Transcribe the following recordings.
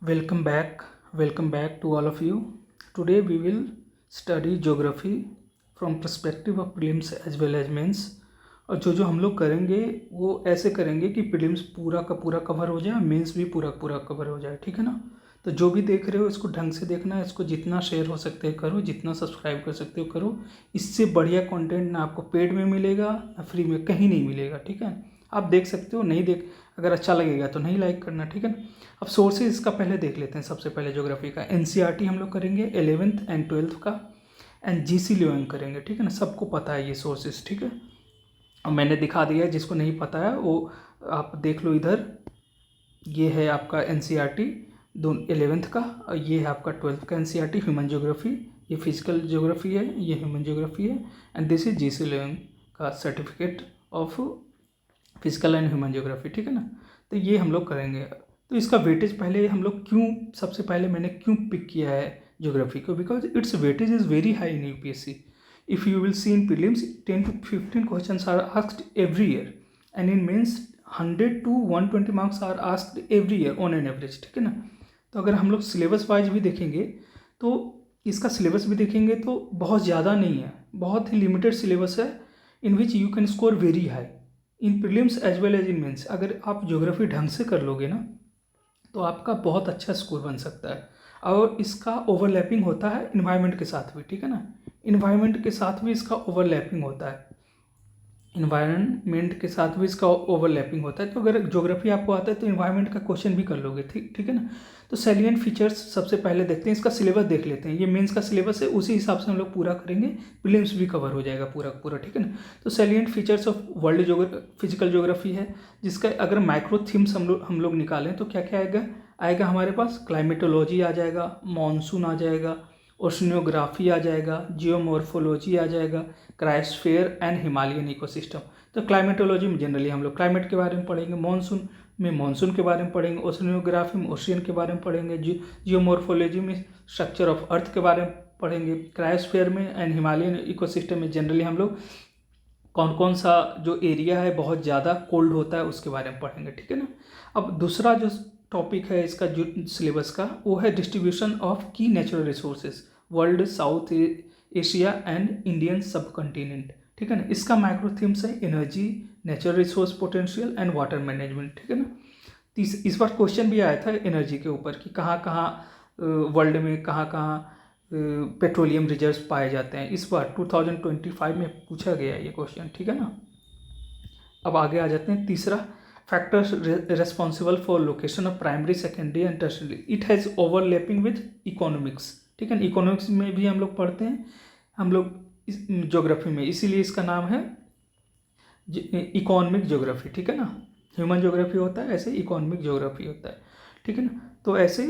Welcome back to all of you. Today we will study geography from perspective of prelims as well as mains. और जो हम लोग करेंगे वो ऐसे करेंगे कि प्रीलिम्स पूरा का पूरा कवर हो जाए, मेंस भी पूरा पूरा कवर हो जाए, ठीक है ना। तो जो भी देख रहे हो इसको ढंग से देखना है, इसको जितना शेयर हो सकते है करो, जितना सब्सक्राइब कर सकते हो करो। इससे बढ़िया कंटेंट ना आपको पेड में मिलेगा ना फ्री में, कहीं नहीं मिलेगा, ठीक है। आप देख सकते हो, नहीं देख अगर अच्छा लगेगा तो नहीं लाइक करना, ठीक है ना। अब सोर्सेज इसका पहले देख लेते हैं। सबसे पहले ज्योग्राफी का एनसीईआरटी हम लोग करेंगे 11th एंड 12th का, एंड जीसी लियोइंग करेंगे, ठीक है ना। सबको पता है ये सोर्सेज, ठीक है। और मैंने दिखा दिया है, जिसको नहीं पता है वो आप देख लो इधर। ये है आपका एनसीईआरटी 11th का, और ये है आपका 12th का एनसीईआरटी ह्यूमन ज्योग्राफी। ये फिजिकल ज्योग्राफी है, ये ह्यूमन ज्योग्राफी है, एंड दिस इज जीसी लियोइंग का certificate of physical and human geography, ठीक है ना। तो ये हम लोग करेंगे। तो इसका वेटेज पहले हम लोग सबसे पहले मैंने क्यों पिक किया है ज्योग्राफी को, because it's weightage is very high in UPSC. If you will see in prelims, 10 to 15 questions are asked every year, and in mains 100 to 120 marks are asked every year on an average, ठीक है ना। तो अगर हम लोग syllabus wise भी देखेंगे तो इसका सिलेबस भी देखेंगे तो बहुत ज़्यादा नहीं है, बहुत ही लिमिटेड सिलेबस है, in which you can score very high in prelims as well as in mains. अगर आप ज्योग्राफी ढंग से कर लोगे ना तो आपका बहुत अच्छा स्कोर बन सकता है। और इसका ओवरलैपिंग होता है इन्वायरमेंट के साथ भी, ठीक है ना। इन्वायरमेंट के साथ भी इसका ओवरलैपिंग होता है, इन्वायरमेंट के साथ भी इसका ओवरलैपिंग होता है। तो अगर ज्योग्राफी आपको आता है तो इन्वायरमेंट का क्वेश्चन भी कर लोगे, ठीक है ना। तो सैलिएंट फीचर्स सबसे पहले देखते हैं, इसका सिलेबस देख लेते हैं। ये मेंस का सिलेबस है, उसी हिसाब से हम लोग पूरा करेंगे, प्रीलिम्स भी कवर हो जाएगा पूरा पूरा, ठीक है ना। तो salient features of world physical geography है, जिसका अगर माइक्रो थीम्स हम लोग निकालें तो क्या क्या आएगा हमारे पास। क्लाइमेटोलॉजी आ जाएगा, मानसून आ जाएगा, ओशनियोग्राफी आ जाएगा, जियोमॉर्फोलॉजी आ जाएगा, क्रायोस्फीयर एंड हिमालयन इकोसिस्टम। तो क्लाइमेटोलॉजी में जनरली हम लोग क्लाइमेट के बारे में पढ़ेंगे, मानसून में मानसून के बारे में पढ़ेंगे, ओशनियोग्राफी में ओशियन के बारे में पढ़ेंगे, जियोमॉर्फोलॉजी में स्ट्रक्चर ऑफ अर्थ के बारे में पढ़ेंगे, क्रायोस्फीयर में एंड हिमालयन इकोसिस्टम में जनरली हम लोग कौन कौन सा जो एरिया है बहुत ज़्यादा कोल्ड होता है उसके बारे में पढ़ेंगे, ठीक है ना। अब दूसरा जो टॉपिक है इसका जो सिलेबस का, वो है डिस्ट्रीब्यूशन ऑफ की natural resources world, south Asia and Indian सब कंटिनेंट, ठीक है ना। इसका माइक्रो थीम्स है energy, natural resource potential and water management, ठीक है ना। इस बार क्वेश्चन भी आया था एनर्जी के ऊपर कि कहाँ कहाँ वर्ल्ड में कहाँ कहाँ पेट्रोलियम रिजर्व्स पाए जाते हैं। इस बार 2025 में पूछा गया ये क्वेश्चन, ठीक है ना। अब आगे आ जाते हैं। तीसरा, factors responsible for location of primary, secondary and tertiary, it has overlapping with economics, ठीक है ना। इकोनॉमिक्स में भी हम लोग पढ़ते हैं हम लोग ज्योग्राफी में, इसीलिए इसका नाम है इकोनॉमिक ज्योग्राफी, ठीक है ना। ह्यूमन ज्योग्राफी होता है, ऐसे इकोनॉमिक ज्योग्राफी होता है, ठीक है ना। तो ऐसे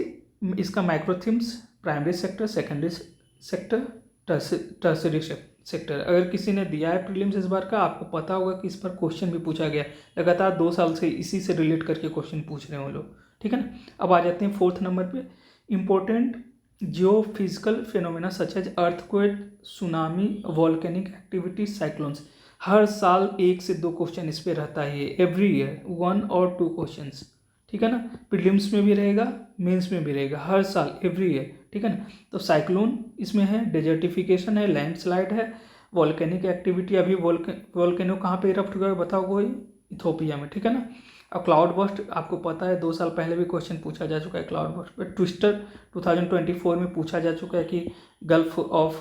इसका micro themes primary sector, secondary sector, tertiary sector. अगर किसी ने दिया है प्रीलिम्स इस बार का, आपको पता होगा कि इस पर क्वेश्चन भी पूछा गया, लगातार 2 साल से इसी से रिलेट करके क्वेश्चन पूछ रहे हो लोग, ठीक है ना। अब आ जाते हैं 4th नंबर पे, important geophysical phenomena such as earthquake, tsunami, volcanic activity, cyclones. हर साल 1 से 2 क्वेश्चन इस पर रहता है, एवरी ईयर 1 और 2 क्वेश्चंस, ठीक है ना। प्रीलिम्स में भी रहेगा, मेंस में भी रहेगा, हर साल एवरी ईयर, ठीक है ना। तो साइक्लोन इसमें है, डेजर्टिफिकेशन है, लैंडस्लाइड है, वॉल्केनिक एक्टिविटी। अभी वॉल्केनो कहाँ पे इरप्ट हुआ है बताओ, कोई इथोपिया में, ठीक है ना। अब क्लाउड बर्स्ट आपको पता है 2 साल पहले भी क्वेश्चन पूछा जा चुका है क्लाउड बर्स्ट पर। ट्विस्टर 2024 में पूछा जा चुका है कि गल्फ ऑफ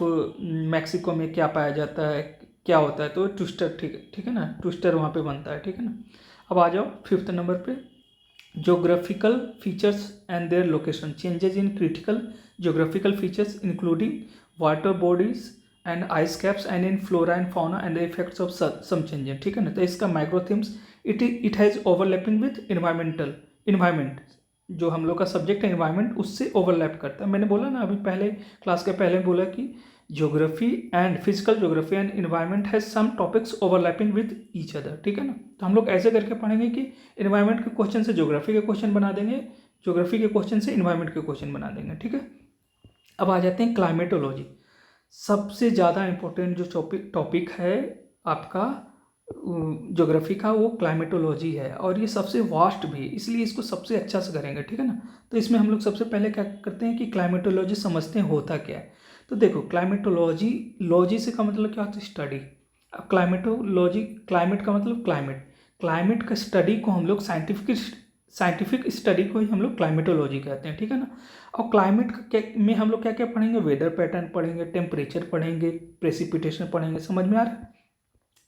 मैक्सिको में क्या पाया जाता है, क्या होता है, तो ट्विस्टर, ठीक है ना, ट्विस्टर वहाँ पे बनता है, ठीक है ना। अब आ जाओ 5th नंबर पे, geographical features and their location, changes in critical geographical features including water bodies and ice caps and in flora and fauna and the effects of some changes, ठीक है ना। तो इसका micro themes it has overlapping with environment, जो हम लोग का subject है इन्वायरमेंट, उससे ओवरलैप करता है। मैंने बोला ना अभी पहले क्लास के पहले बोला कि geography and physical geography and environment has some topics overlapping with each other, ठीक है ना। तो हम लोग ऐसे करके पढ़ेंगे कि इन्वायरमेंट के क्वेश्चन से ज्योग्राफी के क्वेश्चन बना देंगे, ज्योग्राफी के क्वेश्चन से इन्वायरमेंट के क्वेश्चन बना देंगे, ठीक है। अब आ जाते हैं क्लाइमेटोलॉजी, सबसे ज़्यादा इम्पोर्टेंट जो टॉपिक है आपका ज्योग्राफी का वो क्लाइमेटोलॉजी है, और ये सबसे वास्ट भी है, इसलिए इसको सबसे अच्छा से करेंगे, ठीक है ना। तो इसमें हम लोग सबसे पहले क्या करते हैं कि क्लाइमेटोलॉजी समझते हैं होता क्या है। तो देखो क्लाइमेटोलॉजी, लॉजी से का मतलब क्या होता है, स्टडी। अब क्लाइमेटोलॉजी, क्लाइमेट का मतलब क्लाइमेट, क्लाइमेट का स्टडी को हम लोग साइंटिफिक स्टडी को ही हम लोग क्लाइमेटोलॉजी कहते हैं, ठीक है ना। और क्लाइमेट में हम लोग क्या क्या पढ़ेंगे, वेदर पैटर्न पढ़ेंगे, टेम्परेचर पढ़ेंगे, प्रेसिपिटेशन पढ़ेंगे, समझ में आ रहा है,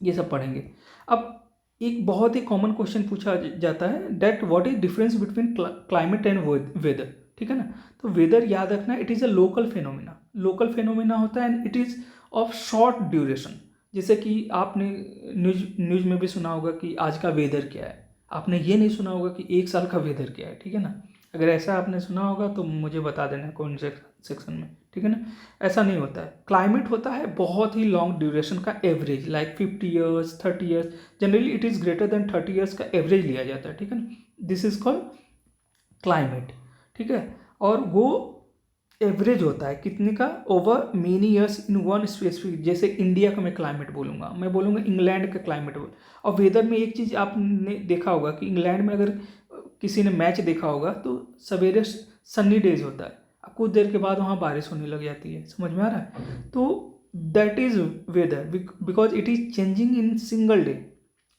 ये सब पढ़ेंगे। अब एक बहुत ही कॉमन क्वेश्चन पूछा जाता है, that what is difference between climate and weather, ठीक है ना। तो वेदर याद रखना, it is a local phenomena, local phenomena होता है and it is of short duration. जैसे कि आपने न्यूज़ में भी सुना होगा कि आज का वेदर क्या है, आपने ये नहीं सुना होगा कि एक साल का वेदर क्या है, ठीक है ना। अगर ऐसा आपने सुना होगा तो मुझे बता देना कमेंट सेक्शन में, ठीक है ना। ऐसा नहीं होता है, क्लाइमेट होता है बहुत ही लॉन्ग ड्यूरेशन का average, like 50 years, 30 years, generally it is greater than 30 years का एवरेज लिया जाता है, ठीक है ना। दिस इज कॉल्ड क्लाइमेट, ठीक है। और वो एवरेज होता है कितने का, over many years in one specific. जैसे इंडिया का मैं क्लाइमेट बोलूँगा, मैं बोलूँगा इंग्लैंड का क्लाइमेट बोल। और वेदर में एक चीज़ आपने देखा होगा कि इंग्लैंड में अगर किसी ने मैच देखा होगा तो सवेरे सन्नी डेज होता है, कुछ देर के बाद वहाँ बारिश होने लग जाती है, समझ में आ रहा है। तो that is weather because it is changing in single day,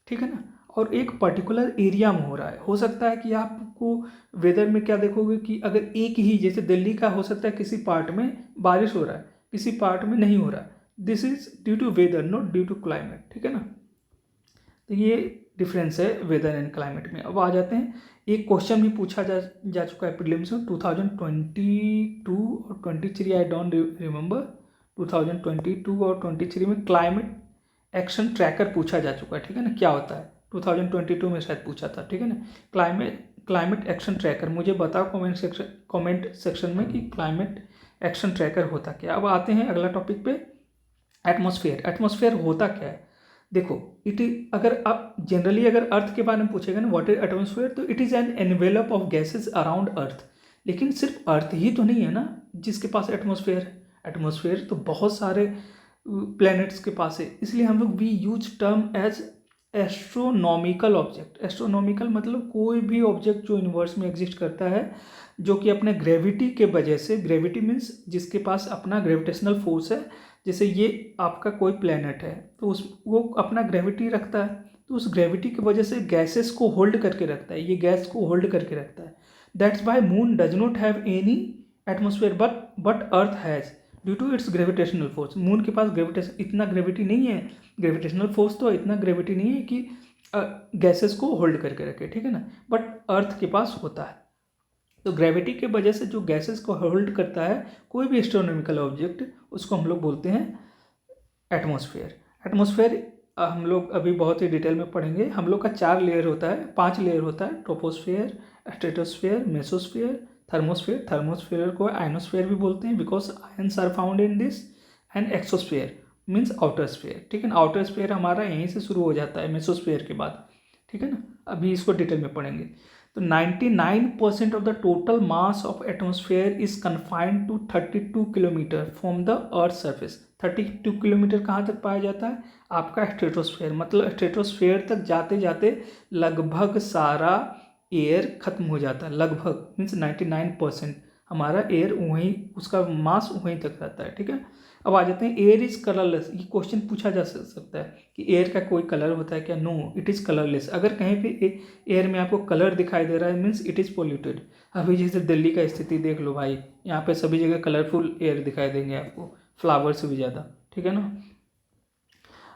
ठीक है ना। और एक पर्टिकुलर एरिया में हो रहा है, हो सकता है कि आपको वेदर में क्या देखोगे कि अगर एक ही, जैसे दिल्ली का हो सकता है किसी पार्ट में बारिश हो रहा है, किसी पार्ट में नहीं हो रहा है, this is due to weather not due to climate, ठीक है ना। तो ये डिफरेंस है वेदर एंड क्लाइमेट में। अब आ जाते हैं, एक क्वेश्चन भी पूछा जा चुका है प्रीलिम्स में 2022 और 23, आई डोंट रिमेंबर, 2022 और 23 में क्लाइमेट एक्शन ट्रैकर पूछा जा चुका है, ठीक है ना। क्या होता है, 2022 में शायद पूछा था, ठीक है ना। क्लाइमेट एक्शन ट्रैकर, मुझे बताओ कमेंट सेक्शन में कि क्लाइमेट एक्शन ट्रैकर होता क्या। अब आते हैं अगला टॉपिक पे, एटमॉस्फेयर। एटमॉस्फेयर होता क्या है, देखो इट इज, अगर आप जनरली अगर अर्थ के बारे में पूछेगा ना व्हाट इज एटमॉस्फेयर, तो it is an envelope of gases around earth. लेकिन सिर्फ अर्थ ही तो नहीं है ना जिसके पास एटमॉस्फेयर है, एटमॉस्फेयर तो बहुत सारे प्लैनेट्स के पास है, इसलिए हम लोग we use term as astronomical object. Astronomical मतलब कोई भी ऑब्जेक्ट जो यूनिवर्स में एग्जिस्ट करता है, जो कि अपने ग्रेविटी के वजह से, ग्रेविटी मीन्स जिसके पास अपना ग्रेविटेशनल फोर्स है, जैसे ये आपका कोई प्लेनेट है तो उस वो अपना ग्रेविटी रखता है, तो उस ग्रेविटी की वजह से गैसेस को होल्ड करके रखता है, ये गैस को होल्ड करके रखता है। That's why moon does not have any atmosphere but earth has due to its gravitational force. Moon के पास इतना ग्रेविटी नहीं है, ग्रेविटेशनल फोर्स तो इतना ग्रेविटी नहीं है कि गैसेस को होल्ड करके रखे, ठीक है ना, बट अर्थ के पास होता है। तो ग्रेविटी के वजह से जो गैसेस को होल्ड करता है कोई भी एस्ट्रोनॉमिकल ऑब्जेक्ट, उसको हम लोग बोलते हैं एटमॉस्फेयर। एटमॉस्फेयर हम लोग अभी बहुत ही डिटेल में पढ़ेंगे। हम लोग का 4 लेयर होता है, 5 लेयर होता है, troposphere, stratosphere, mesosphere, thermosphere. Thermosphere को आयनोस्फेयर भी बोलते हैं because ions are found in this, and exosphere means outer sphere, ठीक है ना। आउटर स्फेयर हमारा यहीं से शुरू हो जाता है मेसोस्फेयर के बाद, ठीक है ना। अभी इसको डिटेल में पढ़ेंगे। तो 99% of the total mass of atmosphere is confined to 32 kilometre from the earth surface. 32 kilometre कहाँ तक पाया जाता है, आपका स्ट्रेटोस्फेयर, मतलब स्ट्रेटोस्फेयर तक जाते जाते लगभग सारा एयर खत्म हो जाता है, लगभग मीन्स 99% हमारा एयर वहीं, उसका मास वहीं तक रहता है, ठीक है। अब आ जाते हैं, एयर इज कलरलेस। ये क्वेश्चन पूछा जा सकता है कि एयर का कोई कलर होता है क्या, नो इट इज़ कलरलेस। अगर कहीं पे एयर में आपको कलर दिखाई दे रहा है मीन्स इट इज़ पोल्यूटेड। अभी जैसे दिल्ली का स्थिति देख लो भाई, यहाँ पे सभी जगह कलरफुल एयर दिखाई देंगे आपको, फ्लावर से भी ज़्यादा, ठीक है ना।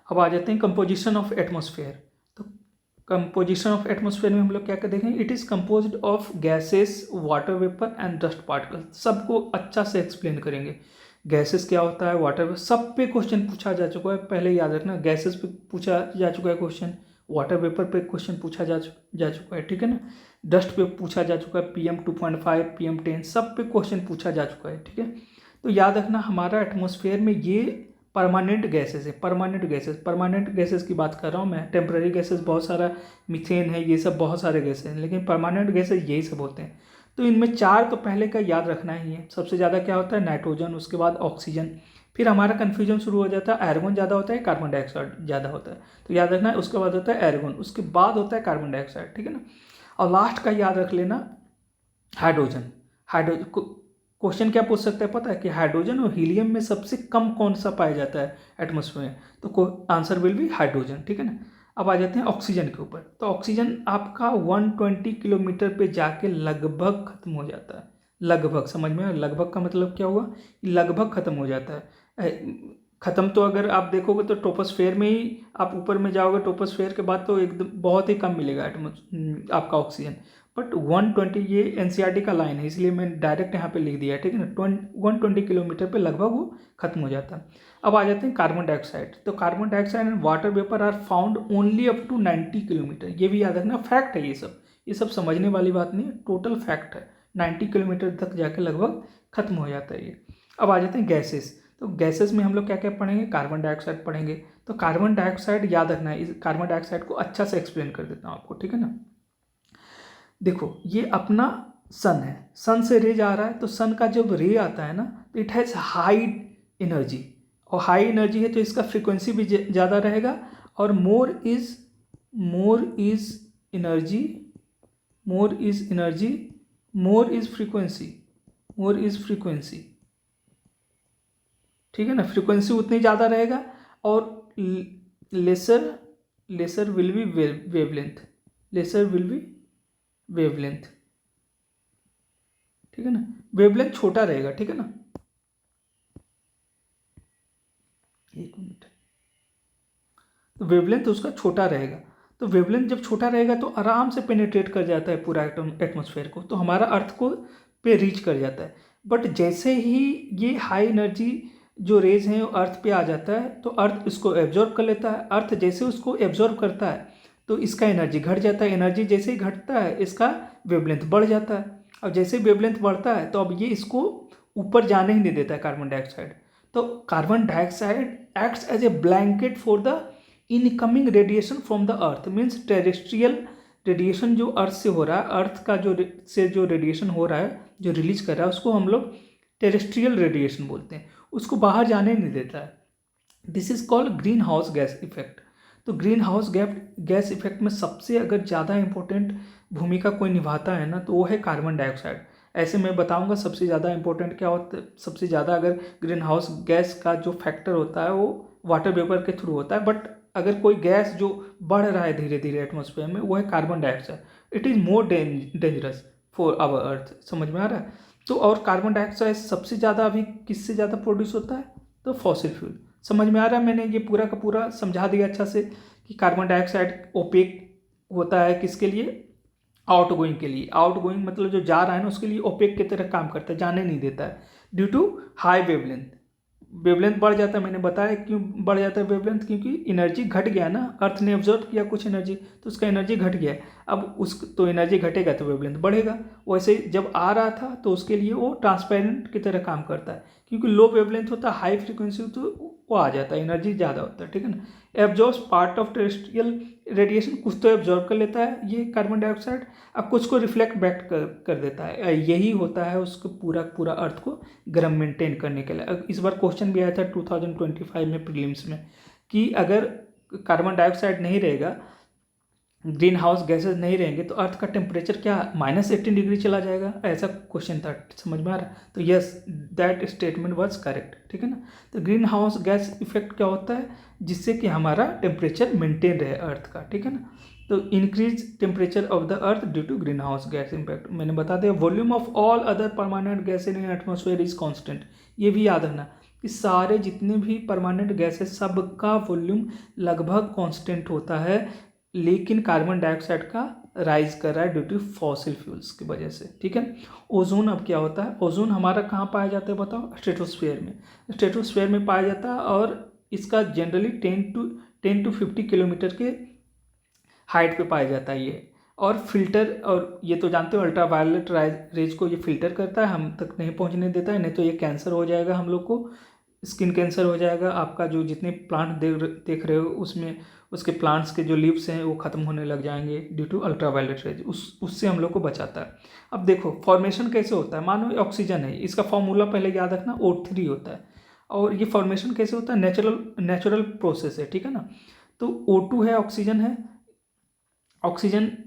अब आ जाते हैं कंपोजिशन ऑफ एटमॉस्फेयर। तो कंपोजिशन ऑफ एटमॉस्फेयर में हम लोग क्या क्या देखेंगे, it is composed of gases, water vapour and dust particle. सबको अच्छा से एक्सप्लेन करेंगे, गैसेस क्या होता है, वाटर, सब पे क्वेश्चन पूछा जा चुका है, पहले याद रखना। गैसेस पे पूछा जा चुका है क्वेश्चन, वाटर वेपर पे क्वेश्चन पूछा जा चुका है, ठीक है ना। डस्ट पे पूछा जा चुका है, PM 2.5, PM 10, सब पे क्वेश्चन पूछा जा चुका है, ठीक है। तो याद रखना हमारा एटमॉस्फेयर में ये परमानेंट गैसेस है, परमानेंट गैसेस की बात कर रहा हूँ मैं। टेम्पररी गैसेस बहुत सारा, मीथेन है, ये सब बहुत सारे गैसेस हैं, लेकिन परमानेंट गैसेस यही सब होते हैं। तो इनमें 4 तो पहले का याद रखना ही है। सबसे ज़्यादा क्या होता है, नाइट्रोजन, उसके बाद ऑक्सीजन, फिर हमारा कन्फ्यूजन शुरू हो जाता है, आर्गन ज़्यादा होता है, कार्बन डाइऑक्साइड ज़्यादा होता है। तो याद रखना है, उसके बाद होता है आर्गन, उसके बाद होता है कार्बन डाइऑक्साइड, ठीक है ना। और लास्ट का याद रख लेना हाइड्रोजन। हाइड्रोजन क्वेश्चन क्या पूछ सकता है पता है कि हाइड्रोजन और हीलियम में सबसे कम कौन सा पाया जाता है एटमॉस्फेयर में, तो आंसर विल बी हाइड्रोजन, ठीक है ना। अब आ जाते हैं ऑक्सीजन के ऊपर। तो ऑक्सीजन आपका 120 किलोमीटर पे जाके लगभग खत्म हो जाता है। लगभग, समझ में, लगभग का मतलब क्या हुआ, लगभग खत्म हो जाता है। खत्म तो अगर आप देखोगे तो ट्रोपोस्फेयर में ही आप ऊपर में जाओगे, ट्रोपोस्फेयर के बाद तो एकदम बहुत ही कम मिलेगा आपका ऑक्सीजन। बट 120 ये एनसीईआरटी का लाइन है, इसलिए मैंने डायरेक्ट यहाँ पे लिख दिया है, ठीक है ना। 120 किलोमीटर पे लगभग वो खत्म हो जाता है। अब आ जाते हैं कार्बन डाइऑक्साइड। तो carbon dioxide and water vapour are found only up to 90 kilometre. ये भी याद रखना, फैक्ट है ये सब समझने वाली बात नहीं है, टोटल फैक्ट है। 90 किलोमीटर तक जाके लगभग खत्म हो जाता है ये। अब आ जाते हैं गैसेस। तो गैसेस में हम लोग क्या क्या पढ़ेंगे, कार्बन डाइऑक्साइड पढ़ेंगे। तो कार्बन डाइऑक्साइड याद रखना है, इस कार्बन डाइऑक्साइड को अच्छा से एक्सप्लेन कर देता हूँ आपको, ठीक है ना। देखो ये अपना सन है, सन से रे जा रहा है, तो सन का जब रे आता है ना तो इट हैज़ हाई एनर्जी, और हाई एनर्जी है तो इसका फ्रीक्वेंसी भी ज़्यादा रहेगा। और more is energy, more is frequency, ठीक है ना। फ्रीक्वेंसी उतनी ज़्यादा रहेगा, और laser will be wavelength, wavelength, ठीक है ना। वेवलेंथ छोटा रहेगा, ठीक है ना। एक मिनट, तो वेवलेंथ उसका छोटा रहेगा। तो वेवलेंथ जब छोटा रहेगा तो आराम से पेनिट्रेट कर जाता है पूरा एटमॉस्फेयर को, तो हमारा अर्थ को पे रीच कर जाता है। बट जैसे ही ये हाई एनर्जी जो रेज हैं अर्थ पे आ जाता है तो अर्थ इसको एब्जॉर्ब कर लेता है। अर्थ जैसे उसको एब्जॉर्ब करता है तो इसका एनर्जी घट जाता है। एनर्जी जैसे ही घटता है इसका वेवलेंथ बढ़ जाता है, और जैसे वेवलेंथ बढ़ता है तो अब ये इसको ऊपर जाने ही नहीं देता है कार्बन डाइऑक्साइड। तो carbon dioxide acts as a blanket for the incoming radiation from the earth. Means terrestrial radiation जो अर्थ से हो रहा है, अर्थ का जो रेडिएशन हो रहा है, जो रिलीज कर रहा है, उसको हम लोग टेरेस्ट्रियल रेडिएशन बोलते हैं, उसको बाहर जाने नहीं देता है। This is called green house gas effect. तो ग्रीन हाउस गैस इफेक्ट में सबसे अगर ज़्यादा इंपॉर्टेंट भूमिका कोई निभाता है ना तो वो है कार्बन डाइऑक्साइड। ऐसे मैं बताऊंगा सबसे ज़्यादा इंपॉर्टेंट क्या होता है। सबसे ज़्यादा अगर ग्रीन हाउस गैस का जो फैक्टर होता है वो वाटर वेपर के थ्रू होता है, बट अगर कोई गैस जो बढ़ रहा है धीरे धीरे एटमॉस्फेयर में वो है carbon dioxide. It is more dangerous for our earth. समझ में आ रहा है। तो और कार्बन डाइऑक्साइड सबसे ज़्यादा अभी किससे ज़्यादा प्रोड्यूस होता है, तो फॉसिल फ्यूल। समझ में आ रहा है, मैंने ये पूरा का पूरा समझा दिया अच्छा से कि कार्बन डाइऑक्साइड ओपेक होता है किसके लिए, आउट गोइंग के लिए। आउट गोइंग मतलब जो जा रहा है ना उसके लिए ओपेक की तरह काम करता है, जाने नहीं देता है due to high wavelength. Wavelength बढ़ जाता है, मैंने बताया क्यों बढ़ जाता है वेवलेंथ, क्योंकि एनर्जी घट गया ना, अर्थ ने ऑब्जर्व किया कुछ एनर्जी तो उसका एनर्जी घट गया। अब उस तो एनर्जी घटेगा तो वेवलेंथ बढ़ेगा। वैसे जब आ रहा था तो उसके लिए वो ट्रांसपेरेंट की तरह काम करता है, क्योंकि लो वेवलेंथ होता है, हाई फ्रीक्वेंसी तो वो आ जाता है, एनर्जी ज़्यादा होता है, ठीक है ना। Absorbs part of terrestrial radiation, कुछ तो एब्जॉर्ब कर लेता है ये कार्बन डाइऑक्साइड, अब कुछ को रिफ्लेक्ट बैक कर देता है। यही होता है उसको पूरा अर्थ को गर्म मेंटेन करने के लिए। इस बार क्वेश्चन भी आया था 2025 में प्रीलिम्स में कि अगर कार्बन डाइऑक्साइड नहीं रहेगा, ग्रीन हाउस गैसेज नहीं रहेंगे तो अर्थ का टेम्परेचर क्या -18 डिग्री चला जाएगा, ऐसा क्वेश्चन था। समझ में आ रहा है। तो yes, that statement was correct, ठीक है ना। तो ग्रीन हाउस गैस इफेक्ट क्या होता है, जिससे कि हमारा टेम्परेचर मेंटेन रहे अर्थ का, ठीक है ना। तो increase temperature of the earth due to green house gas impact. मैंने बता दिया volume of all other permanent gas in atmosphere is constant. ये भी याद रखना कि सारे जितने भी परमानेंट गैस है सबका वॉल्यूम लगभग कॉन्स्टेंट होता है, लेकिन कार्बन डाइऑक्साइड का राइज कर रहा है ड्यू टू फॉसिल फ्यूल्स की वजह से, ठीक है। ओजोन अब क्या होता है, ओजोन हमारा कहाँ पाया जाता है बताओ, स्ट्रेटोस्फेयर में। स्ट्रेटोस्फेयर में पाया जाता है और इसका जनरली 10 to 50 किलोमीटर के हाइट पे पाया जाता है ये। और फिल्टर, और ये तो जानते हो अल्ट्रावायलेट रेज को ये फिल्टर करता है, हम तक नहीं पहुंचने देता है, नहीं तो ये कैंसर हो जाएगा हम लोग को, स्किन कैंसर हो जाएगा। आपका जो जितने प्लांट देख रहे हो उसमें उसके प्लांट्स के जो लीव्स हैं वो ख़त्म होने लग जाएंगे ड्यू टू अल्ट्रावायलेट रेज, उससे हम लोग को बचाता है। अब देखो फॉर्मेशन कैसे होता है, मानो ऑक्सीजन है, इसका फॉर्मूला पहले याद रखना O3 होता है। और ये फॉर्मेशन कैसे होता है, नेचुरल प्रोसेस है, ठीक है ना। तो O2 है, ऑक्सीजन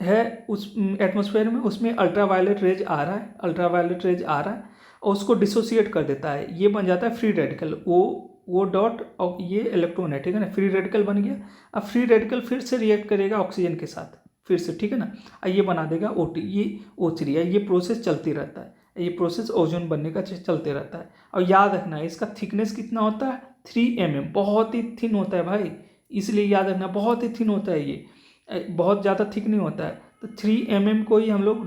है उस एटमॉस्फेयर में, उसमें अल्ट्रावायलेट रेज आ रहा है और उसको डिसोसिएट कर देता है, ये बन जाता है फ्री रेडिकल, वो डॉट और ये इलेक्ट्रॉन है, ठीक है ना, फ्री रेडिकल बन गया। अब फ्री रेडिकल फिर से रिएक्ट करेगा ऑक्सीजन के साथ फिर से, ठीक है ना, और ये बना देगा O2, ये O3 है। ये प्रोसेस चलती रहता है, ये प्रोसेस ओजोन बनने का चलते रहता है। और याद रखना है इसका थिकनेस कितना होता है, 3 mm, बहुत ही थिन होता है भाई, इसलिए याद रखना बहुत ही थिन होता है, ये बहुत ज़्यादा थिक नहीं होता है। तो 3 mm को ही हम लोग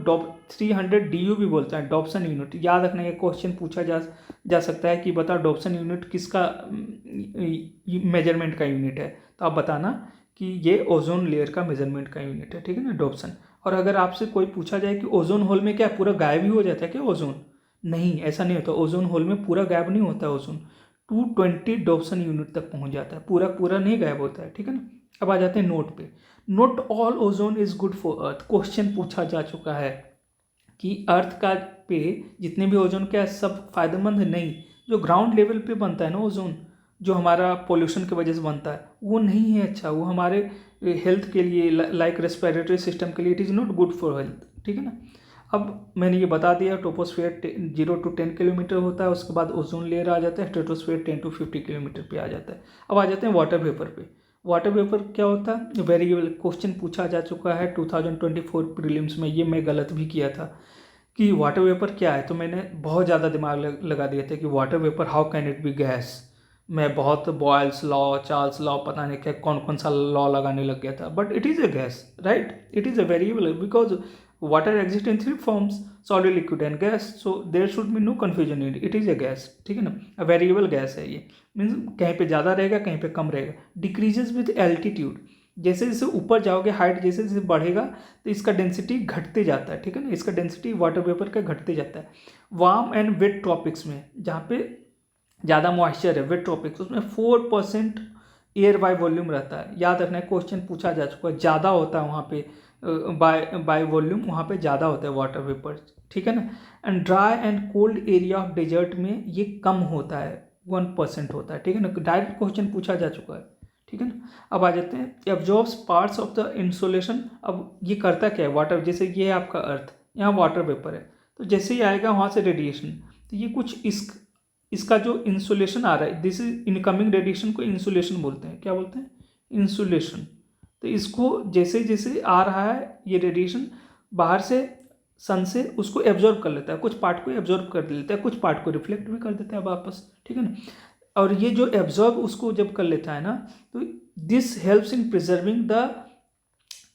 300 DU भी बोलते हैं, डॉप्सन यूनिट। याद रखना, ये क्वेश्चन पूछा जा सकता है कि बता डॉप्सन यूनिट किसका मेजरमेंट का यूनिट है, तो आप बताना कि ये ओजोन लेयर का मेजरमेंट का यूनिट है, ठीक है ना, डॉप्सन। और अगर आपसे कोई पूछा जाए कि ओजोन होल में क्या पूरा गायब ही हो जाता है क्या ओजोन, नहीं, ऐसा नहीं होता, ओजोन होल में पूरा गायब नहीं होता है ओजोन, 220 डॉप्सन यूनिट तक पहुंच जाता है, पूरा नहीं गायब होता है, ठीक है ना। अब आ जाते हैं नोट पे। Not all ozone is good for earth. Question पूछा जा चुका है कि अर्थ का पे जितने भी ओजोन क्या सब फायदेमंद नहीं। जो ग्राउंड लेवल पे बनता है ना ओजोन, जो हमारा पोल्यूशन की वजह से बनता है, वो नहीं है अच्छा, वो हमारे हेल्थ के लिए, लाइक रेस्पिरेटरी सिस्टम के लिए it is not good for health, ठीक है ना। अब मैंने ये बता दिया, टोपोस्फेयर 0 to 10 किलोमीटर होता है, उसके बाद ओजोन लेयर आ जाता है, स्ट्रेटोस्फेयर 10 to 50 किलोमीटर पे आ जाता है। अब आ जाते हैं वाटर वेपर पे। वाटर वेपर क्या होता है, वेरिएबल, क्वेश्चन पूछा जा चुका है 2024 प्रीलिम्स में, ये मैं गलत भी किया था कि वाटर वेपर क्या है, तो मैंने बहुत ज़्यादा दिमाग लगा दिया था कि water vapour how can it be gas. मैं बहुत बॉयल्स लॉ, चार्ल्स लॉ, पता नहीं क्या कौन कौन सा लॉ लगाने लग गया था, but it is a gas, right, it is a variable because water exist in 3 forms, solid, liquid and gas, so there should be no confusion in it is a gas, ठीक है ना, a variable gas है ये, means कहीं पे ज़्यादा रहेगा कहीं पे कम रहेगा। डिक्रीजेज विद एल्टीट्यूड, जैसे जैसे ऊपर जाओगे, हाइट जैसे जैसे बढ़ेगा तो इसका डेंसिटी घटते जाता है, ठीक है ना, इसका डेंसिटी वाटर वेपर का घटते जाता है। वार्म एंड वेट ट्रॉपिक्स में, जहाँ पे ज़्यादा मॉइस्चर है, वेट ट्रॉपिक्स, उसमें 4% एयर बाय वॉल्यूम रहता है। याद रखना है, क्वेश्चन पूछा जा चुका है, ज़्यादा होता है वहाँ पे बाय वॉल्यूम, वहाँ पे ज़्यादा होता है वाटर वेपर, ठीक है ना। And dry and cold area of desert में ये कम होता है, 1% होता है, ठीक है ना, डायरेक्ट क्वेश्चन पूछा जा चुका है, ठीक है ना। अब आ जाते हैं absorbs parts of the insolation. अब ये करता क्या है वाटर, जैसे ये है आपका अर्थ, यहाँ वाटर वेपर है, तो जैसे ही आएगा वहाँ से रेडिएशन, तो ये कुछ इसका जो इंसुलेशन आ रहा है, दिस इज इनकमिंग रेडिएशन को इंसुलेशन बोलते हैं, क्या बोलते हैं, इंसुलेशन। तो इसको जैसे जैसे आ रहा है ये रेडिएशन बाहर से, सन से, उसको एब्जॉर्ब कर लेता है, कुछ पार्ट को एब्जॉर्ब कर लेता है, कुछ पार्ट को रिफ्लेक्ट भी कर देता है वापस, ठीक है ना। और ये जो एब्जॉर्ब उसको जब कर लेता है ना, तो this helps in preserving the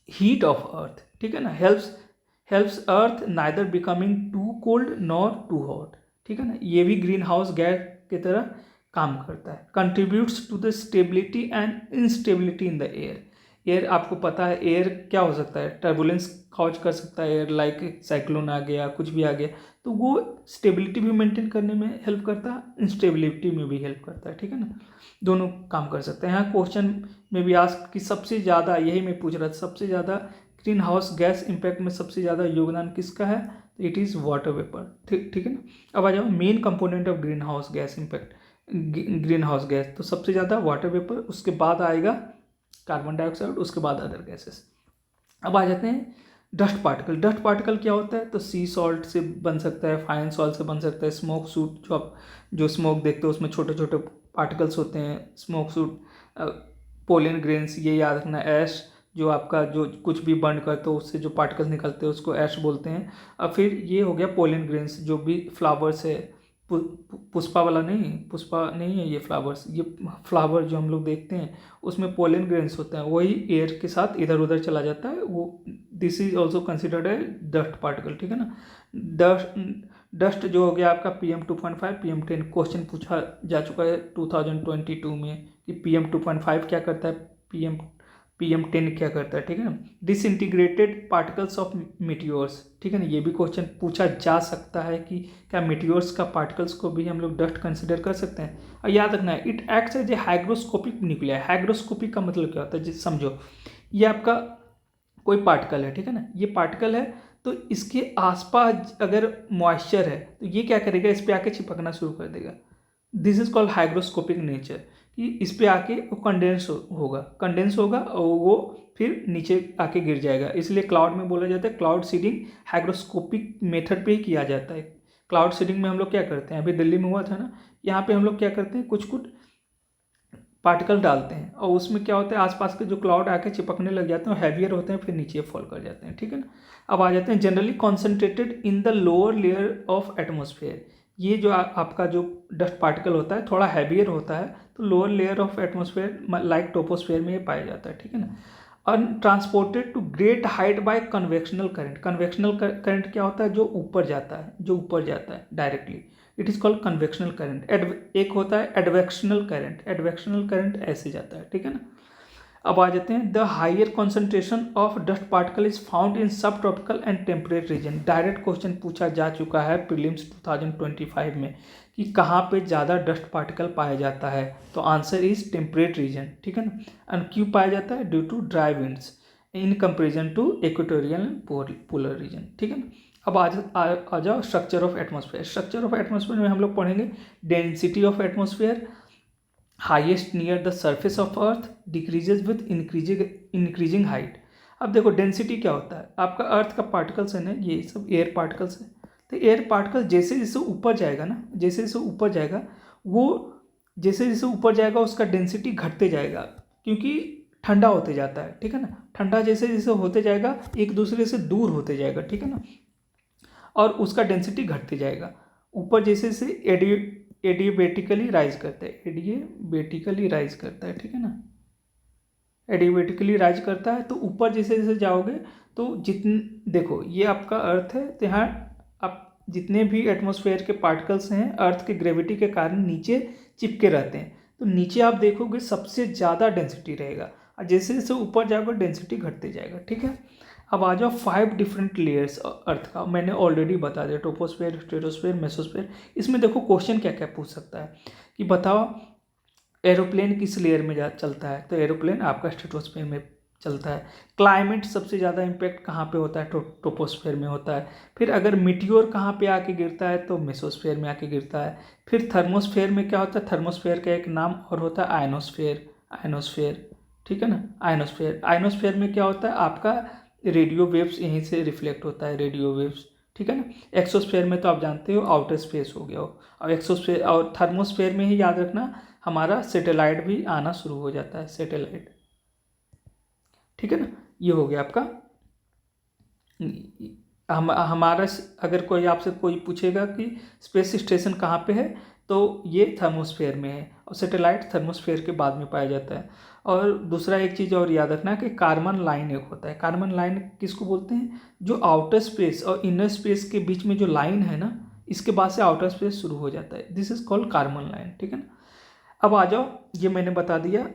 heat of earth, ठीक है ना, helps earth neither becoming too cold nor too hot, ठीक है ना, ये भी ग्रीन हाउस गैस की तरह काम करता है। Contributes to the stability and instability in the air. Air आपको पता है एयर क्या हो सकता है, टर्बुलेंस कॉज कर सकता है एयर, लाइक साइक्लोन आ गया, कुछ भी आ गया, तो वो स्टेबिलिटी भी मेंटेन करने में हेल्प करता है, इंस्टेबिलिटी में भी हेल्प करता है, ठीक है ना, दोनों काम कर सकते हैं। यहाँ क्वेश्चन में भी आज कि सबसे ज़्यादा, यही मैं पूछ रहा था, सबसे ज़्यादा ग्रीन हाउस गैस इम्पैक्ट में सबसे ज़्यादा योगदान किसका है, तो इट इज़ वाटर वेपर, ठीक है ना। अब आ जाओ main component of green house gas impact, green house gas, तो सबसे ज़्यादा वाटर वेपर, उसके बाद आएगा कार्बन डाइऑक्साइड, उसके बाद अदर गैसेस। अब आ जाते हैं डस्ट पार्टिकल। डस्ट पार्टिकल क्या होता है, तो सी सॉल्ट से बन सकता है, फाइन सॉल्ट से बन सकता है, स्मोक सूट, जो आप जो स्मोक देखते हो उसमें छोटे छोटे पार्टिकल्स होते हैं, स्मोक सूट, पोलन ग्रेन्स, ये याद रखना, ऐश, जो आपका जो कुछ भी बर्न करते हो उससे जो पार्टिकल्स निकलते हैं उसको ऐश बोलते हैं। और फिर ये हो गया पोलन ग्रेन्स, जो भी फ्लावर्स है, पुष्पा वाला नहीं, पुष्पा नहीं है ये फ्लावर्स, ये फ्लावर जो हम लोग देखते हैं उसमें पोलन ग्रेन्स होते हैं, वही एयर के साथ इधर उधर चला जाता है, वो दिस इज ऑल्सो कंसिडर्ड है डस्ट पार्टिकल, ठीक है ना। डस्ट जो हो गया आपका PM2.5, PM10, क्वेश्चन पूछा जा चुका है 2022 में कि PM2.5 क्या करता है, PM10 क्या करता है, ठीक है ना। डिसइंटीग्रेटेड पार्टिकल्स ऑफ मीटियोर्स, ठीक है ना, ये भी क्वेश्चन पूछा जा सकता है कि क्या मीटियोर्स का पार्टिकल्स को भी हम लोग डस्ट कंसिडर कर सकते हैं। और याद रखना है it acts as a hygroscopic nuclear. Hygroscopic का मतलब क्या होता है, समझो, ये आपका कोई पार्टिकल है, ठीक है ना, ये पार्टिकल है, तो इसके आसपास अगर मॉइस्चर है तो ये क्या करेगा, इस पर आके चिपकना शुरू कर देगा, this is called hygroscopic nature, कि इस पे आके वो कंडेंस होगा और वो फिर नीचे आके गिर जाएगा। इसलिए क्लाउड में बोला जाता है क्लाउड सीडिंग हाइग्रोस्कोपिक मेथड पे ही किया जाता है। क्लाउड सीडिंग में हम लोग क्या करते हैं, अभी दिल्ली में हुआ था ना, यहाँ पे हम लोग क्या करते हैं, कुछ कुछ पार्टिकल डालते हैं और उसमें क्या होता है, आसपास के जो क्लाउड आके चिपकने लग जाते हैं, हैवियर होते हैं, फिर नीचे फॉल कर जाते हैं। ठीक है ना। अब आ जाते हैं generally concentrated in the lower layer of atmosphere. ये जो आपका जो डस्ट पार्टिकल होता है थोड़ा हैवियर होता है, तो lower layer of atmosphere like troposphere में ये पाया जाता है। ठीक है ना। और transported to great height by convectional current. Convectional current क्या होता है, जो ऊपर जाता है directly, it is called convectional current. एक होता है एडवेक्शनल करंट, एडवेक्शनल करंट ऐसे जाता है। ठीक है ना। अब आ जाते हैं, the higher concentration of dust particle is found in subtropical and temperate region. Direct question पूछा जा चुका है प्रीलिम्स 2025 में कि कहाँ पे ज़्यादा डस्ट पार्टिकल पाया जाता है, तो आंसर इज टेम्परेट रीजन। ठीक है ना। एंड क्यों पाया जाता है, due to dry winds in comparison to equatorial polar region. ठीक है ना। अब आ जाओ structure of atmosphere. Structure of atmosphere में हम लोग पढ़ेंगे density of atmosphere, highest near the surface of earth, decreases with increasing height. अब देखो डेंसिटी क्या होता है, आपका अर्थ का पार्टिकल्स है ना, ये सब एयर पार्टिकल्स है, तो एयर पार्टिकल जैसे जैसे ऊपर जाएगा ना, जैसे जैसे ऊपर जाएगा वो जैसे जैसे ऊपर जाएगा उसका डेंसिटी घटते जाएगा, क्योंकि ठंडा होते जाता है। ठीक है ना। ठंडा जैसे जैसे होते जाएगा एक दूसरे से दूर होते जाएगा। ठीक है ना। और उसका डेंसिटी घटते जाएगा ऊपर जैसे जैसे एडियबेटिकली राइज करता है, एडियबेटिकली राइज करता है। ठीक है ना। एडियबेटिकली राइज करता है, तो ऊपर जैसे जैसे जाओगे तो जितने देखो ये आपका अर्थ है, तो यहाँ आप जितने भी एटमॉस्फेयर के पार्टिकल्स हैं अर्थ के ग्रेविटी के कारण नीचे चिपके रहते हैं, तो नीचे आप देखोगे सबसे ज़्यादा डेंसिटी रहेगा, और जैसे जैसे ऊपर जाओगे डेंसिटी घटते जाएगा। ठीक है। अब आ जाओ 5 डिफरेंट लेयर्स अर्थ का, मैंने ऑलरेडी बता दिया, ट्रोपोस्फेयर, स्ट्रेटोस्फेयर, मेसोस्फेयर। इसमें देखो क्वेश्चन क्या क्या पूछ सकता है कि बताओ एरोप्लेन किस लेयर में चलता है, तो एरोप्लेन आपका स्ट्रेटोस्फेयर में चलता है। क्लाइमेट सबसे ज़्यादा इम्पैक्ट कहाँ पे होता है, ट्रोपोस्फेयर में होता है। फिर अगर मिटियोर कहाँ पे आके गिरता है, तो मेसोस्फेयर में आके गिरता है। फिर थर्मोस्फेयर में क्या होता है, थर्मोस्फेयर का एक नाम और होता है आयनोस्फेयर। ठीक है ना। आयनोस्फेयर में क्या होता है, आपका रेडियो वेव्स यहीं से रिफ्लेक्ट होता है, रेडियो वेव्स। ठीक है ना। एक्सोस्फेयर में तो आप जानते हो आउटर स्पेस हो गया हो, और एक्सोस्फेयर और थर्मोस्फेयर में ही याद रखना हमारा सैटेलाइट भी आना शुरू हो जाता है, सैटेलाइट। ठीक है ना। ये हो गया आपका हमारा। अगर कोई आपसे कोई पूछेगा कि स्पेस स्टेशन कहाँ पे है, तो ये थर्मोस्फेयर में है, और सैटेलाइट थर्मोस्फेयर के बाद में पाया जाता है। और दूसरा एक चीज़ और याद रखना कि कार्बन लाइन एक होता है। कार्बन लाइन किसको बोलते हैं, जो आउटर स्पेस और इनर स्पेस के बीच में जो लाइन है ना, इसके बाद से आउटर स्पेस शुरू हो जाता है, this is called carbon line. ठीक है ना। अब आ जाओ, ये मैंने बता दिया।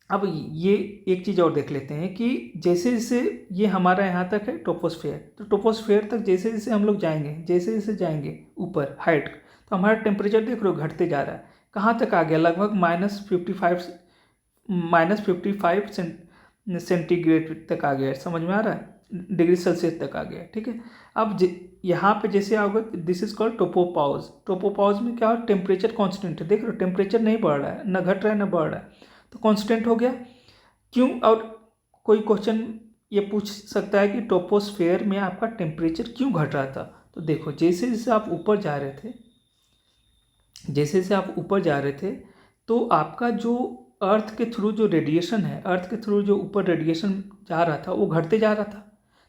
अब ये एक चीज़ और देख लेते हैं कि जैसे जैसे ये हमारा यहाँ तक है ट्रोपोस्फेयर, तो ट्रोपोस्फेयर तक जैसे जैसे हम लोग जाएंगे, जैसे जैसे जाएंगे ऊपर हाइट, तो हमारा टेम्परेचर देख रहे हो घटते जा रहा है। कहाँ तक आ गया, लगभग -55 सेंटीग्रेड तक आ गया, समझ में आ रहा है, डिग्री सेल्सियस तक आ गया। ठीक है। अब यहाँ पे जैसे आओगे, this is called tropopause. Tropopause में क्या हो, टेम्परेचर कांस्टेंट है, देख रहे हो टेम्परेचर नहीं बढ़ रहा है, न घट रहा है न बढ़ रहा है, तो कांस्टेंट हो गया। क्यों, और कोई क्वेश्चन ये पूछ सकता है कि ट्रोपोस्फेयर में आपका टेम्परेचर क्यों घट रहा था, तो देखो जैसे जैसे आप ऊपर जा रहे थे, तो आपका जो अर्थ के थ्रू जो रेडिएशन है, अर्थ के थ्रू जो ऊपर रेडिएशन जा रहा था वो घटते जा रहा था।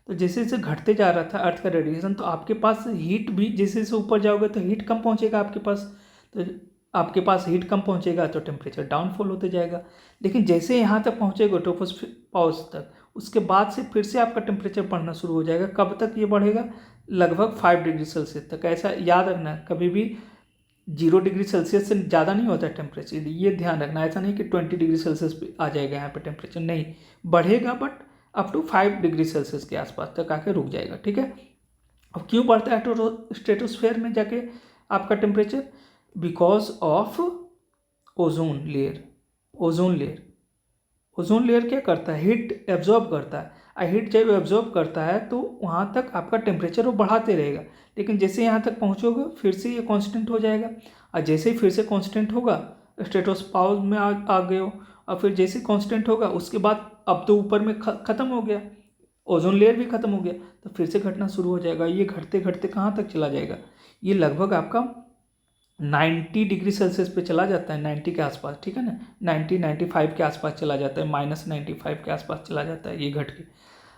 तो जैसे जैसे घटते जा रहा था अर्थ का रेडिएशन, तो आपके पास हीट भी जैसे जैसे ऊपर जाओगे तो हीट कम पहुंचेगा आपके पास, तो आपके पास हीट कम पहुंचेगा तो टेम्परेचर डाउनफॉल होते जाएगा। लेकिन जैसे यहाँ तक पहुँचेगा ट्रोपोस्फेयर तक, उसके बाद से फिर से आपका टेम्परेचर बढ़ना शुरू हो जाएगा। कब तक ये बढ़ेगा, लगभग 5 डिग्री सेल्सियस तक। ऐसा याद रखना, कभी भी 0 डिग्री सेल्सियस से ज़्यादा नहीं होता है टेम्परेचर, ये ध्यान रखना। ऐसा नहीं कि 20 डिग्री सेल्सियस पे आ जाएगा यहाँ पे टेम्परेचर, नहीं, बढ़ेगा but up to 5 degree Celsius के आसपास तक आके रुक जाएगा। ठीक है। अब क्यों बढ़ता है स्ट्रेटोस्फेयर में जाके आपका temperature, because of ozone layer. Ozone layer क्या करता है, हीट एब्जॉर्ब करता है, हीट जब एब्जॉर्ब करता है तो वहाँ तक आपका टेम्परेचर वो बढ़ाते रहेगा, लेकिन जैसे यहाँ तक पहुँचोगे फिर से ये कांस्टेंट हो जाएगा, और जैसे ही फिर से कांस्टेंट होगा स्ट्रेटोस्फीयर में आ गए हो, और फिर जैसे कांस्टेंट होगा उसके बाद अब तो ऊपर में ख़त्म हो गया, ओजोन लेयर भी ख़त्म हो गया, तो फिर से घटना शुरू हो जाएगा। ये घटते घटते कहाँ तक चला जाएगा, ये लगभग आपका 90 डिग्री सेल्सियस पे चला जाता है, 90 के आसपास, ठीक है ना, 95 के आसपास चला जाता है, -95 के आसपास चला जाता है ये घट के।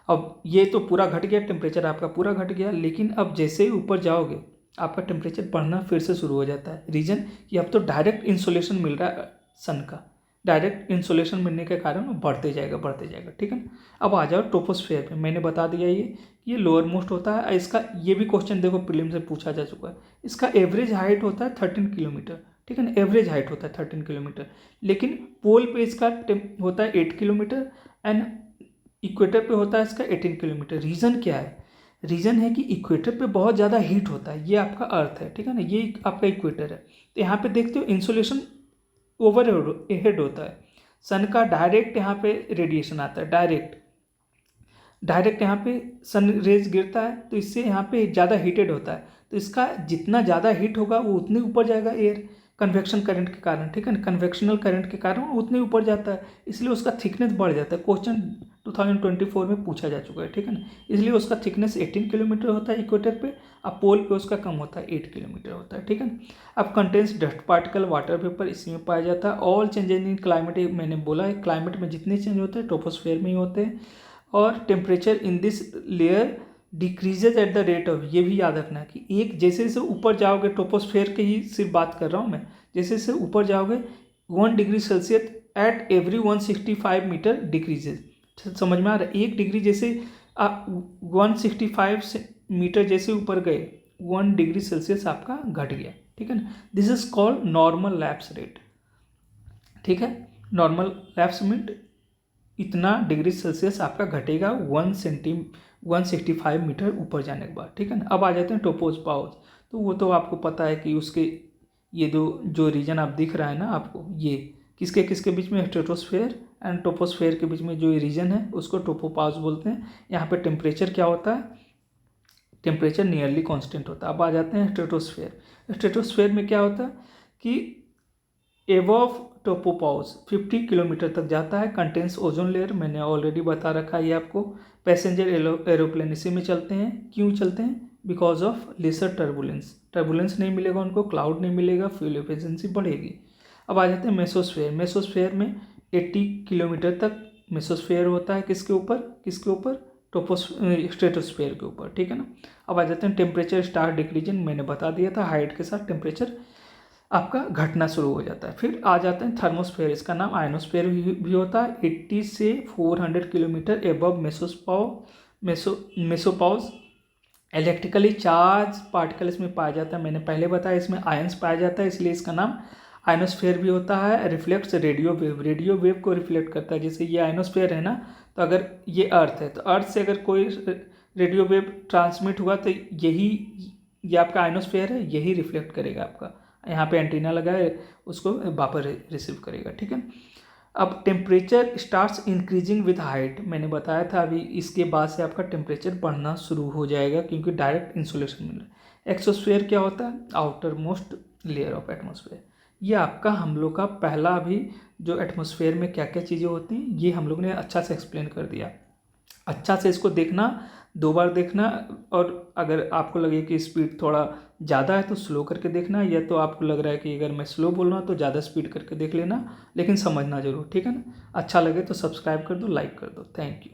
अब ये तो पूरा घट गया, टेम्परेचर आपका पूरा घट गया, लेकिन अब जैसे ही ऊपर जाओगे आपका टेम्परेचर बढ़ना फिर से शुरू हो जाता है। रीज़न कि अब तो डायरेक्ट इंसोलेशन मिल रहा है सन का, डायरेक्ट इंसोलेशन मिलने के कारण वो बढ़ते जाएगा, ठीक है ना। अब आ जाओ ट्रोपोस्फेयर पे, मैंने बता दिया ये लोअर मोस्ट होता है। इसका ये भी क्वेश्चन देखो प्रीलिम से पूछा जा चुका है। इसका एवरेज हाइट होता है 13 किलोमीटर, ठीक है ना, एवरेज हाइट होता है 13 किलोमीटर, लेकिन पोल पे इसका होता है 8 किलोमीटर एंड इक्वेटर पे होता है इसका 18 किलोमीटर। रीज़न क्या है, रीज़न है कि इक्वेटर पे बहुत ज़्यादा हीट होता है, ये आपका अर्थ है, ठीक है ना, ये आपका इक्वेटर है। तो यहाँ पे देखते हो इंसोलेशन ओवर हेड होता है, सन का डायरेक्ट यहाँ पे रेडिएशन आता है, डायरेक्ट यहाँ पे सन रेज गिरता है, तो इससे यहाँ पे ज़्यादा हीटेड होता है, तो इसका जितना ज़्यादा हीट होगा वो उतने ऊपर जाएगा एयर, कन्वेक्शन करंट के कारण, ठीक है ना, कन्वेक्शनल करंट के कारण वो उतने ऊपर जाता है, इसलिए उसका थिकनेस बढ़ जाता है। क्वेश्चन 2024 में पूछा जा चुका है, ठीक है ना, इसलिए उसका थिकनेस 18 किलोमीटर होता है इक्वेटर पे, अब पोल पे उसका कम होता है, 8 किलोमीटर होता है, ठीक है ना। अब contains dust particle, water vapour इसी में पाया जाता है। ऑल चेंजेस इन क्लाइमेट, मैंने बोला है क्लाइमेट में जितने चेंज होते हैं ट्रोपोस्फेयर में ही होते हैं, और temperature in this layer decreases at the rate of, ये भी याद रखना है कि एक जैसे जैसे ऊपर जाओगे, ट्रोपोस्फेयर के ही सिर्फ बात कर रहा हूँ मैं, जैसे जैसे ऊपर जाओगे 1 degree Celsius at every 165 metre decreases. समझ में आ रहा है, 1 डिग्री जैसे आप 165 मीटर जैसे ऊपर गए 1 डिग्री सेल्सियस आपका घट गया, ठीक है ना। This is called normal lapse rate, ठीक है। नॉर्मल लैप्स मीन इतना डिग्री सेल्सियस आपका घटेगा 165 मीटर ऊपर जाने के बाद, ठीक है ना। अब आ जाते हैं ट्रोपोस्फायर, तो वो तो आपको पता है कि उसके ये जो रीजन आप दिख रहा है ना आपको, ये किसके किसके बीच में, स्ट्रेटोस्फेयर एंड ट्रोपोस्फेयर के बीच में जो ये रीजन है उसको ट्रोपोपाउस बोलते हैं। यहाँ पे टेम्परेचर क्या होता है, टेम्परेचर नियरली कांस्टेंट होता है। अब आ जाते हैं स्ट्रेटोस्फेयर। स्ट्रेटोस्फेयर में क्या होता है कि एबव ट्रोपोपाउस 50 किलोमीटर तक जाता है, कंटेंस ओजोन लेयर, मैंने ऑलरेडी बता रखा है ये आपको। पैसेंजर एरोप्लेन इसी में चलते हैं, क्यों चलते हैं, बिकॉज ऑफ लेसर टर्बुलेंस नहीं मिलेगा उनको, क्लाउड नहीं मिलेगा, फ्यूल एफिशिएंसी बढ़ेगी। अब आ जाते हैं मेसोस्फेयर में 80 किलोमीटर तक मेसोस्फेयर होता है, किसके ऊपर स्ट्रेटोस्फेयर के ऊपर, ठीक है ना। अब आ जाते हैं टेम्परेचर स्टार्ट डिक्रीजिंग, मैंने बता दिया था, हाइट के साथ टेम्परेचर आपका घटना शुरू हो जाता है। फिर आ जाते हैं थर्मोस्फेयर, इसका नाम आयनोस्फेयर भी होता है। 80 से 400 kilometre above mesopause electrically charge particle इसमें पाया जाता है, मैंने पहले बताया इसमें आयंस पाया जाता है, इसलिए इसका नाम आयनोस्फेयर भी होता है। रिफ्लेक्ट्स रेडियो वेव को रिफ्लेक्ट करता है, जैसे ये आयनोस्फेयर है ना, तो अगर ये अर्थ है तो अर्थ से अगर कोई रेडियो वेव ट्रांसमिट हुआ तो ये आपका आयनोस्फेयर है, यही रिफ्लेक्ट करेगा आपका, यहाँ पे एंटीना लगा है उसको वापस रिसीव करेगा, ठीक है। अब temperature starts increasing with height, मैंने बताया था अभी, इसके बाद से आपका टेम्परेचर बढ़ना शुरू हो जाएगा क्योंकि डायरेक्ट इंसुलेशन मिल रहा है। एक्सोस्फेयर क्या होता है, outer most layer of atmosphere. ये आपका हम लोग का पहला अभी जो एटमोसफेयर में क्या क्या चीज़ें होती हैं ये हम लोग ने अच्छा से एक्सप्लेन कर दिया। अच्छा से इसको देखना, 2 बार देखना, और अगर आपको लगे कि स्पीड थोड़ा ज़्यादा है तो स्लो करके देखना, या तो आपको लग रहा है कि अगर मैं स्लो बोल रहा हूँ तो ज़्यादा स्पीड करके देख लेना, लेकिन समझना जरूर, ठीक है ना। अच्छा लगे तो सब्सक्राइब कर दो, लाइक कर दो, थैंक यू।